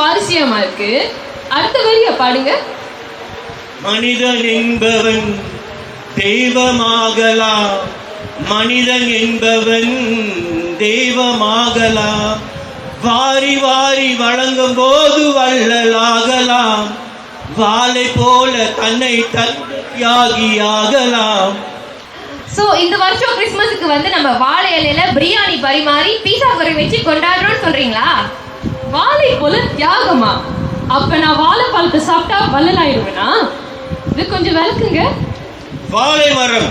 சுவாரஸ்யமா இருக்கு. அடுத்த வரிய பாடுங்க. மனிதன் என்பவன் தெய்வமாகலாம், மனிதன் என்பவன் தெய்வமாகலாம், வாரி வாரி வழங்கும் போது வள்ளலாகலாம், வாளை போல தன்னை தியாகியாகலாம். சோ இந்த வருஷம் கிறிஸ்மஸுக்கு வந்து நம்ம வாழை இலையில பிரியாணி பரிமாறி பீஸா கறி வச்சு கொண்டாடுறோம்னு சொல்றீங்களா? வாழை போல தியாகமா? அப்ப நான் வாழைப்பழத்தை சாப்பிட்டா வள்ளலாயிடுவேனா? இது கொஞ்சம் விளக்குங்க. வாழை மரம்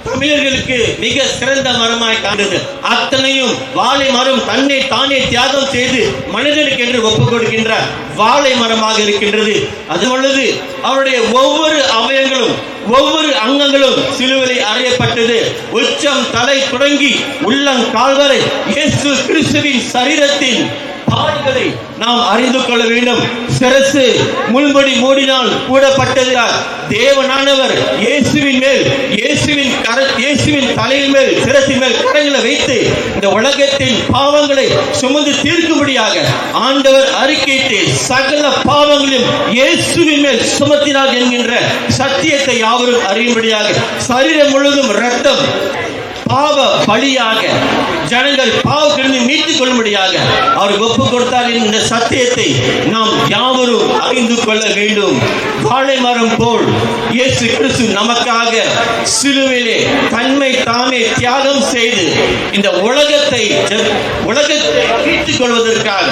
தமிழர்களுக்கு மிக சிறந்த மரமாய் காண்றது. அத்தனையும் வாழை மரம் தன்னை தானே தியாகம் செய்து மனிதனுக்கு என்று ஒப்புக் கொடுக்கின்ற வாழை மரமாக இருக்கின்றது. அது பொழுது அவருடைய ஒவ்வொரு அவயங்களும் ஒவ்வொரு அங்கங்களும் சிலுவையில் அறையப்பட்டது. உச்சம் தலை தொடங்கி உள்ளங்கால் வரை இயேசு கிறிஸ்துவின் சரீரத்தின் பாடுகளை நாம் அறிந்து கொள்ள வேண்டும். சிரசு முள்முடி மூடினால் கூடப்பட்டதால் தேவனானவர் இயேசுவின் மேல் இயேசுவின் தலையின் மேல் சிரசின் மேல் கரங்களை வைத்து இந்த உலகத்தின் பாவங்களை சுமந்து தீர்க்கும்படியாக ஆண்டவர் அறிக்கையிட்டு சகல பாவங்களையும் இயேசுவின் மேல் சுமத்தினார் என்கின்ற சத்தியத்தை யாவரும் அறியும்படியாக சரீரம் முழுவதும் இரத்தம் பாவ பலியாக ஜனங்கள் பாவத்திலிருந்து மீட்டுக் கொள்ளும்படியாக அவர் ஒப்பு கொடுத்தார் என்ற சத்தியத்தை நாம் யாவரும் அறிந்து கொள்ள வேண்டும். வாழை மரம் போல் இயேசு கிறிஸ்து நமக்காக சிலுவையிலே தன்மை தாமே தியாகம் செய்து இந்த உலகத்தை மீட்டுக் கொள்வதற்காக